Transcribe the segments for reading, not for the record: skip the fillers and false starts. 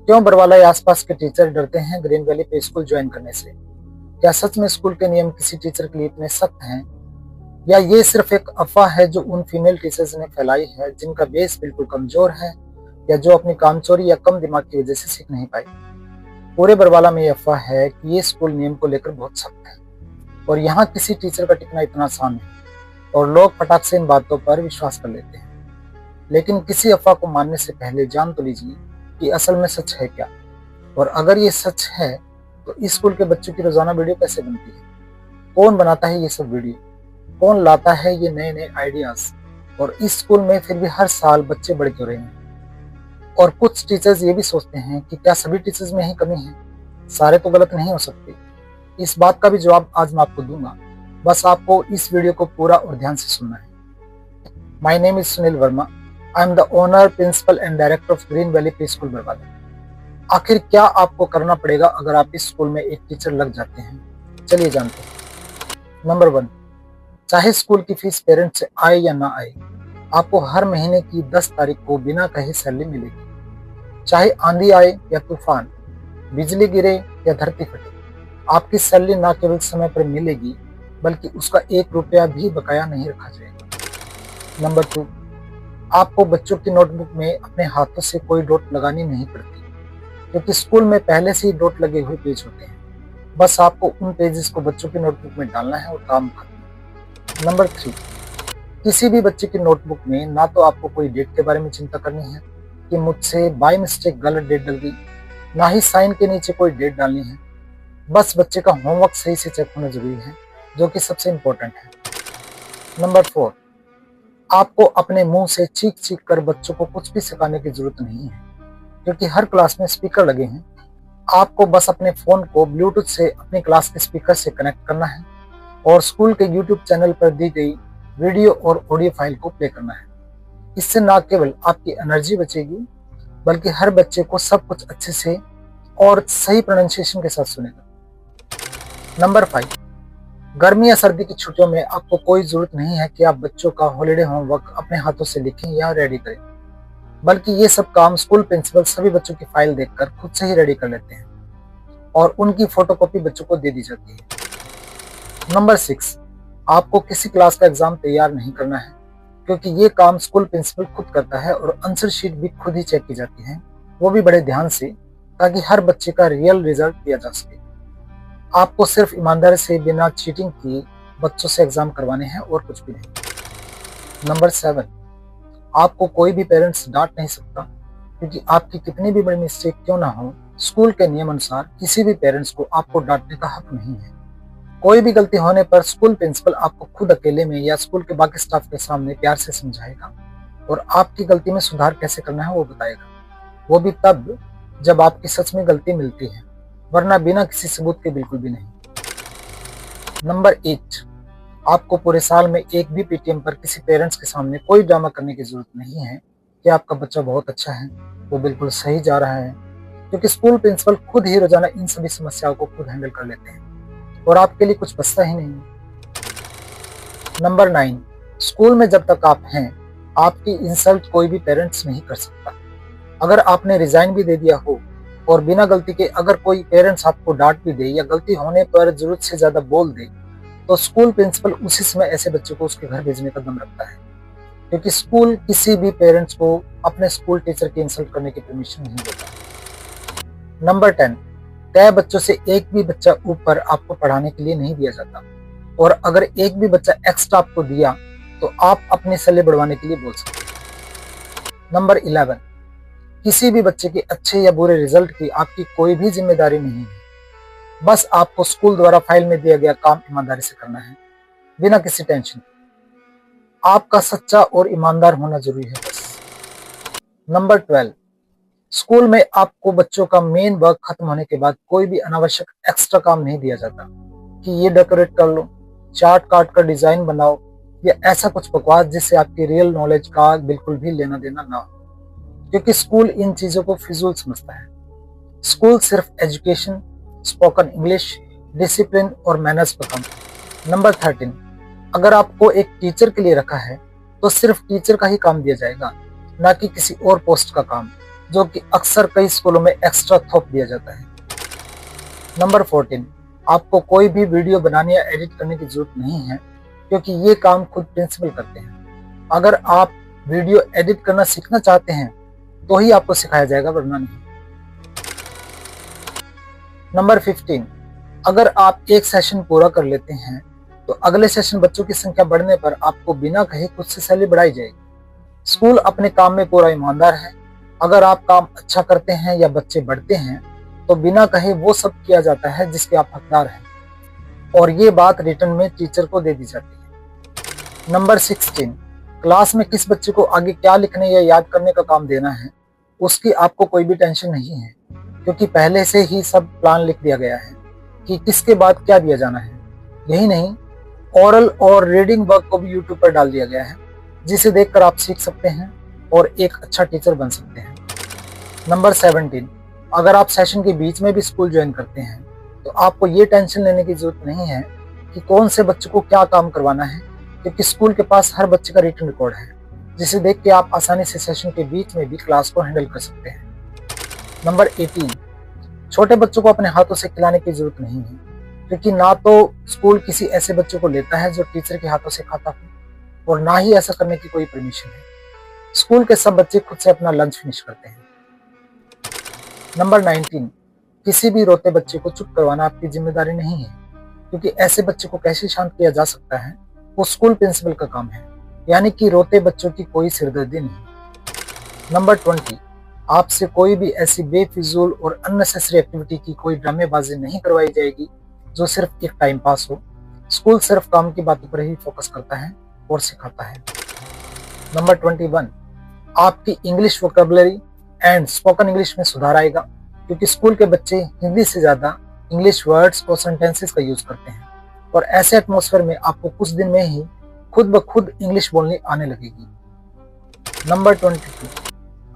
क्यों बरवाला या आसपास के टीचर डरते हैं ग्रीन वैली पे स्कूल ज्वाइन करने से? क्या सच में स्कूल के नियम किसी टीचर के लिए इतने सख्त हैं, या ये सिर्फ एक अफवाह है जो उन फीमेल टीचर्स ने फैलाई है जिनका बेस बिल्कुल कमजोर है, या जो अपनी कामचोरी या कम दिमाग की वजह से सीख नहीं पाई? पूरे बरवाला में ये अफवाह है कि ये स्कूल नियम को लेकर बहुत सख्त है और यहाँ किसी टीचर का टिकना इतना आसान है और लोग फटाक से इन बातों पर विश्वास कर लेते हैं। लेकिन किसी अफवाह को मानने से पहले जान तो लीजिए कि असल में सच है क्या, और अगर ये सच है तो इस स्कूल के बच्चों की रोजाना वीडियो कैसे बनती है, कौन बनाता है ये सब वीडियो, कौन लाता है ये नए नए आइडियाज, और इस स्कूल में फिर भी हर साल बच्चे बढ़ क्यों रहे हैं। और कुछ टीचर्स ये भी सोचते हैं कि क्या सभी टीचर्स में ही कमी है, सारे तो गलत नहीं हो सकते। इस बात का भी जवाब आज मैं आपको दूंगा, बस आपको इस वीडियो को पूरा और ध्यान से सुनना है। My name is Sunil Verma. I am the owner, principal and director of Green Valley pre school Barwala. आखिर क्या आपको करना पड़ेगा अगर आप इस स्कूल में एक टीचर लग जाते हैं, चलिए जानते हैं। नंबर 1, चाहे स्कूल की फीस पेरेंट्स से आए या ना आए, आपको हर महीने की 10 तारीख को बिना कहे सैलरी मिलेगी। चाहे आंधी आए या तूफान, बिजली गिरे या धरती फटे, आपकी सैलरी ना केवल समय पर मिलेगी बल्कि उसका 1 रुपया भी बकाया नहीं रखा जाएगा। नंबर 2, आपको बच्चों की नोटबुक में अपने हाथों से कोई डॉट लगानी नहीं पड़ती, क्योंकि स्कूल में पहले से ही डॉट लगे हुए पेज होते हैं। बस आपको उन पेजेस को बच्चों की नोटबुक में डालना है और काम खत्म। नंबर 3, किसी भी बच्चे की नोटबुक में ना तो आपको कोई डेट के बारे में चिंता करनी है कि मुझसे बाय मिस्टेक गलत डेट डल गई, ना ही साइन के नीचे कोई डेट डालनी है। बस बच्चे का होमवर्क सही से चेक होना जरूरी है, जो कि सबसे इम्पोर्टेंट है। नंबर 4, आपको अपने मुंह से चीख चीख कर बच्चों को कुछ भी सिखाने की जरूरत नहीं है, क्योंकि हर क्लास में स्पीकर लगे हैं। आपको बस अपने फोन को ब्लूटूथ से अपनी क्लास के स्पीकर से कनेक्ट करना है और स्कूल के यूट्यूब चैनल पर दी गई वीडियो और ऑडियो फाइल को प्ले करना है। इससे न केवल आपकी एनर्जी बचेगी बल्कि हर बच्चे को सब कुछ अच्छे से और सही प्रोनाउंसिएशन के साथ सुनेगा। नंबर 5, गर्मी या सर्दी की छुट्टियों में आपको कोई जरूरत नहीं है कि आप बच्चों का हॉलिडे होमवर्क अपने हाथों से लिखें या रेडी करें, बल्कि ये सब काम स्कूल प्रिंसिपल सभी बच्चों की फाइल देखकर खुद से ही रेडी कर लेते हैं और उनकी फोटोकॉपी बच्चों को दे दी जाती है। नंबर 6, आपको किसी क्लास का एग्जाम तैयार नहीं करना है, क्योंकि ये काम स्कूल प्रिंसिपल खुद करता है और आंसर शीट भी खुद ही चेक की जाती है, वो भी बड़े ध्यान से, ताकि हर बच्चे का रियल रिजल्ट दिया जा सके। आपको सिर्फ ईमानदारी से बिना चीटिंग किए बच्चों से एग्जाम करवाने हैं और कुछ भी नहीं। नंबर 7, आपको कोई भी पेरेंट्स डांट नहीं सकता, क्योंकि आपकी कितनी भी बड़ी मिस्टेक क्यों ना हो, स्कूल के नियम अनुसार किसी भी पेरेंट्स को आपको डांटने का हक नहीं है। कोई भी गलती होने पर स्कूल प्रिंसिपल आपको खुद अकेले में या स्कूल के बाकी स्टाफ के सामने प्यार से समझाएगा और आपकी गलती में सुधार कैसे करना है वो बताएगा, वो भी तब जब आपकी सच में गलती मिलती है, वरना बिना किसी सबूत के बिल्कुल भी नहीं। नंबर 8, आपको पूरे साल में एक भी पीटीएम पर किसी पेरेंट्स के सामने कोई ड्रामा करने की जरूरत नहीं है कि आपका बच्चा बहुत अच्छा है, वो बिल्कुल सही जा रहा है, क्योंकि स्कूल प्रिंसिपल खुद ही रोजाना इन सभी समस्याओं को खुद हैंडल कर लेते हैं और आपके लिए कुछ बचता ही नहीं है। नंबर 9, स्कूल में जब तक आप हैं, आपकी इंसल्ट कोई भी पेरेंट्स नहीं कर सकता। अगर आपने रिजाइन भी दे दिया हो और बिना गलती के अगर कोई पेरेंट्स आपको डांट भी दे या गलती होने पर जरूरत से ज्यादा बोल दे, तो स्कूल प्रिंसिपल उसी समय ऐसे बच्चे को उसके घर भेजने का दम रखता है, क्योंकि स्कूल किसी भी पेरेंट्स को अपने स्कूल टीचर की इंसल्ट करने की परमिशन नहीं देता। नंबर 10, तय बच्चों से एक भी बच्चा ऊपर आपको पढ़ाने के लिए नहीं दिया जाता, और अगर एक भी बच्चा एक्स्ट्रा आपको दिया तो आप अपने सैलरी बढ़वाने के लिए बोल सकते हैं। नंबर 11, किसी भी बच्चे के अच्छे या बुरे रिजल्ट की आपकी कोई भी जिम्मेदारी नहीं है, बस आपको स्कूल द्वारा फाइल में दिया गया काम ईमानदारी से करना है, बिना किसी टेंशन। आपका सच्चा और ईमानदार होना जरूरी है बस। नंबर 12, स्कूल में आपको बच्चों का मेन वर्क खत्म होने के बाद कोई भी अनावश्यक एक्स्ट्रा काम नहीं दिया जाता कि ये डेकोरेट कर लो, चार्ट काट कर डिजाइन बनाओ, या ऐसा कुछ बकवास जिससे आपकी रियल नॉलेज का बिल्कुल भी लेना देना ना हो, क्योंकि स्कूल इन चीजों को फिजूल समझता है। स्कूल सिर्फ एजुकेशन, स्पोकन इंग्लिश, डिसिप्लिन और मैनर्स पर काम। नंबर 13, अगर आपको एक टीचर के लिए रखा है तो सिर्फ टीचर का ही काम दिया जाएगा, ना कि किसी और पोस्ट का काम। जो कि अक्सर कई स्कूलों में एक्स्ट्रा थोप दिया जाता है। नंबर 14, आपको कोई भी वीडियो बनाने या एडिट करने की जरूरत नहीं है, क्योंकि ये काम खुद प्रिंसिपल करते हैं। अगर आप वीडियो एडिट करना सीखना चाहते हैं तो ही आपको सिखाया जाएगा, वरना नहीं। नंबर 15, अगर आप एक सेशन पूरा कर लेते हैं तो अगले सेशन बच्चों की संख्या बढ़ने पर आपको बिना कहे खुद से सैलरी बढ़ाई जाएगी। स्कूल अपने काम में पूरा ईमानदार है। अगर आप काम अच्छा करते हैं या बच्चे बढ़ते हैं तो बिना कहे वो सब किया जाता है जिसके आप हकदार हैं, और ये बात रिटर्न में टीचर को दे दी जाती है। नंबर 16, क्लास में किस बच्चे को आगे क्या लिखने या याद करने का काम देना है उसकी आपको कोई भी टेंशन नहीं है, क्योंकि पहले से ही सब प्लान लिख दिया गया है कि किसके बाद क्या दिया जाना है। यही नहीं, ओरल और रीडिंग वर्क को भी यूट्यूब पर डाल दिया गया है, जिसे देखकर आप सीख सकते हैं और एक अच्छा टीचर बन सकते हैं। नंबर 17, अगर आप सेशन के बीच में भी स्कूल ज्वाइन करते हैं तो आपको ये टेंशन लेने की जरूरत नहीं है कि कौन से बच्चे को क्या काम करवाना है, क्योंकि स्कूल के पास हर बच्चे का रिटन रिकॉर्ड है, जिसे देख के आप आसानी से सेशन के बीच में भी क्लास को हैंडल कर सकते हैं। नंबर 18, छोटे बच्चों को अपने हाथों से खिलाने की जरूरत नहीं है, क्योंकि ना तो स्कूल किसी ऐसे बच्चे को लेता है जो टीचर के हाथों से खाता हो, और ना ही ऐसा करने की कोई परमिशन है। स्कूल के सब बच्चे खुद से अपना लंच फिनिश करते हैं। नंबर 19, किसी भी रोते बच्चे को चुप करवाना आपकी जिम्मेदारी नहीं है, क्योंकि ऐसे बच्चे को कैसे शांत किया जा सकता है वो स्कूल प्रिंसिपल का काम है, यानी कि रोते बच्चों की कोई सिरदर्दी नहीं। नंबर 20, आपसे कोई भी ऐसी बेफिजूल और अननेसेसरी एक्टिविटी की कोई ड्रामेबाजी नहीं करवाई जाएगी जो सिर्फ एक टाइम पास हो। स्कूल सिर्फ काम की बातों पर ही फोकस करता है और सिखाता है। नंबर 21, आपकी English vocabulary and spoken English में सुधार आएगा, क्योंकि स्कूल के बच्चे हिंदी से ज्यादा इंग्लिश वर्ड्स और सेंटेंसेस का यूज करते हैं, और ऐसे एटमॉस्फेयर में आपको कुछ दिन में ही खुद ब खुद इंग्लिश बोलनी आने लगेगी। नंबर 22,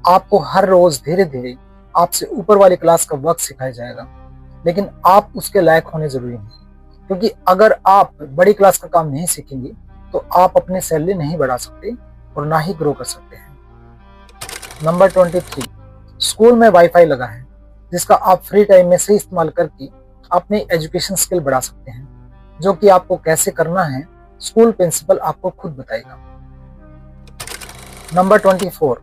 आपको हर रोज धीरे धीरे आपसे ऊपर वाली क्लास का वर्क सिखाया जाएगा, लेकिन आप उसके लायक होने जरूरी हैं, क्योंकि अगर आप बड़ी क्लास का काम नहीं सीखेंगे तो आप अपनी सैलरी नहीं बढ़ा सकते और ना ही ग्रो कर सकते हैं। नंबर 23, स्कूल में वाईफाई लगा है, जिसका आप फ्री टाइम में सही इस्तेमाल करके अपनी एजुकेशन स्किल बढ़ा सकते हैं, जो कि आपको कैसे करना है स्कूल प्रिंसिपल आपको खुद बताएगा। नंबर 24,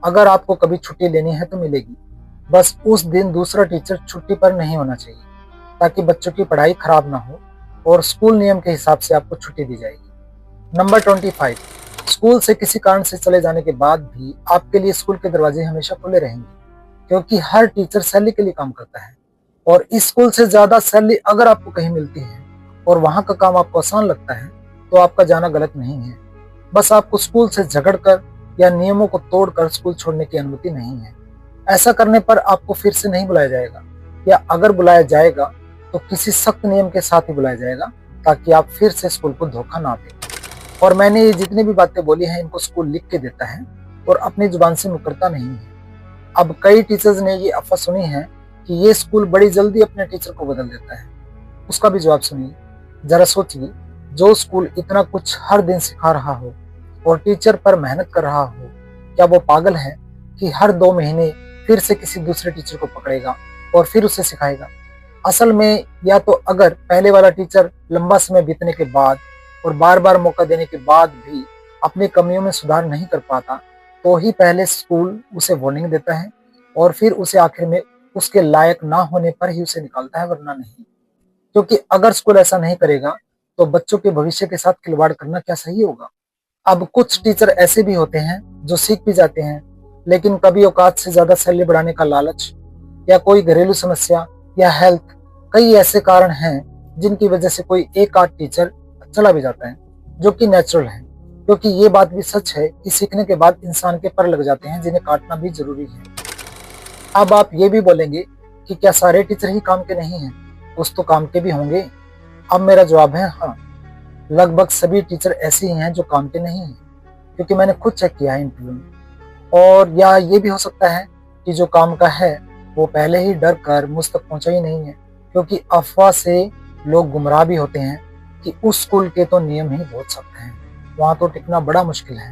अगर आपको कभी छुट्टी लेनी है तो मिलेगी, बस उस दिन दूसरा टीचर छुट्टी पर नहीं होना चाहिए, ताकि बच्चों की पढ़ाई खराब ना हो, और स्कूल नियम के हिसाब से आपको छुट्टी दी जाएगी। नंबर 25, स्कूल से किसी कारण से चले जाने के बाद भी आपके लिए स्कूल के दरवाजे हमेशा खुले रहेंगे, क्योंकि हर टीचर सैलरी के लिए काम करता है, और इस स्कूल से ज्यादा सैलरी अगर आपको कहीं मिलती है और वहां का काम आपको आसान लगता है तो आपका जाना गलत नहीं है। बस आपको स्कूल से झगड़कर या नियमों को तोड़कर स्कूल छोड़ने की अनुमति नहीं है। ऐसा करने पर आपको फिर से नहीं बुलाया जाएगा, या अगर बुलाया जाएगा तो किसी सख्त नियम के साथ ही बुलाया जाएगा, ताकि आप फिर से स्कूल को धोखा ना दें। और मैंने ये जितनी भी बातें बोली हैं इनको स्कूल लिख के देता है और अपनी जुबान से मुकरता नहीं है। अब कई टीचर्स ने ये अफवाह सुनी है कि ये स्कूल बड़ी जल्दी अपने टीचर को बदल देता है। उसका भी जवाब सुनिए। जरा सोचिए, जो स्कूल इतना कुछ हर दिन सिखा रहा हो और टीचर पर मेहनत कर रहा हो, क्या वो पागल है कि हर 2 महीने फिर से किसी दूसरे टीचर को पकड़ेगा और फिर उसे सिखाएगा? असल में या तो अगर पहले वाला टीचर लंबा समय बीतने के बाद और बार बार मौका देने के बाद भी अपनी कमियों में सुधार नहीं कर पाता, तो ही पहले स्कूल उसे वार्निंग देता है और फिर उसे आखिर में उसके लायक ना होने पर ही उसे निकालता है, वरना नहीं। क्योंकि अगर स्कूल ऐसा नहीं करेगा तो बच्चों के भविष्य के साथ खिलवाड़ करना क्या सही होगा? अब कुछ टीचर ऐसे भी होते हैं जो सीख भी जाते हैं, लेकिन कभी औकात से ज्यादा सैलरी बढ़ाने का लालच या कोई घरेलू समस्या या हेल्थ, कई ऐसे कारण हैं जिनकी वजह से कोई एक आध टीचर चला भी जाता है, जो कि नेचुरल है। क्योंकि ये बात भी सच है कि सीखने के बाद इंसान के पर लग जाते हैं, जिन्हें काटना भी जरूरी है। अब आप ये भी बोलेंगे कि क्या सारे टीचर ही काम के नहीं हैं? कुछ तो काम के भी होंगे। अब मेरा जवाब है हाँ, लगभग सभी टीचर ऐसे ही हैं जो काम के नहीं हैं, क्योंकि मैंने खुद चेक किया है इंटरव्यू में। और या ये भी हो सकता है कि जो काम का है वो पहले ही डर कर मुझ तक पहुंचा ही नहीं है, क्योंकि अफवाह से लोग गुमराह भी होते हैं कि उस स्कूल के तो नियम ही बहुत सख्त हैं, वहां तो टिकना बड़ा मुश्किल है।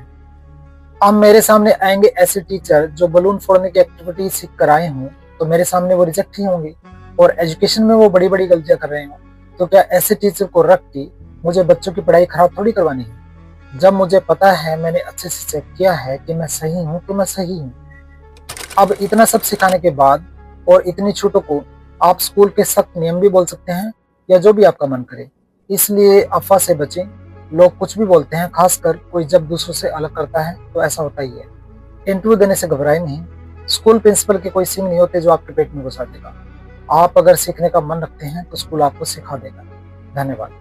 अब मेरे सामने आएंगे ऐसे टीचर जो बलून फोड़ने की एक्टिविटी सीख कर आए हों, तो मेरे सामने वो रिजेक्ट ही होंगे, और एजुकेशन में वो बड़ी बड़ी गलतियां कर रहे हों, तो क्या ऐसे टीचर को रख के मुझे बच्चों की पढ़ाई खराब थोड़ी करवानी है? जब मुझे पता है, मैंने अच्छे से चेक किया है कि मैं सही हूँ तो मैं सही हूँ। अब इतना सब सिखाने के बाद और इतनी छूटों को आप स्कूल के सख्त नियम भी बोल सकते हैं, या जो भी आपका मन करे। इसलिए अफवाह से बचें। लोग कुछ भी बोलते हैं, खासकर कोई जब दूसरों से अलग करता है तो ऐसा होता ही है। इंटरव्यू देने से घबराए नहीं। स्कूल प्रिंसिपल के कोई सिंह नहीं होते जो आपके पेट में घुसा देगा। आप अगर सीखने का मन रखते हैं तो स्कूल आपको सिखा देगा। धन्यवाद।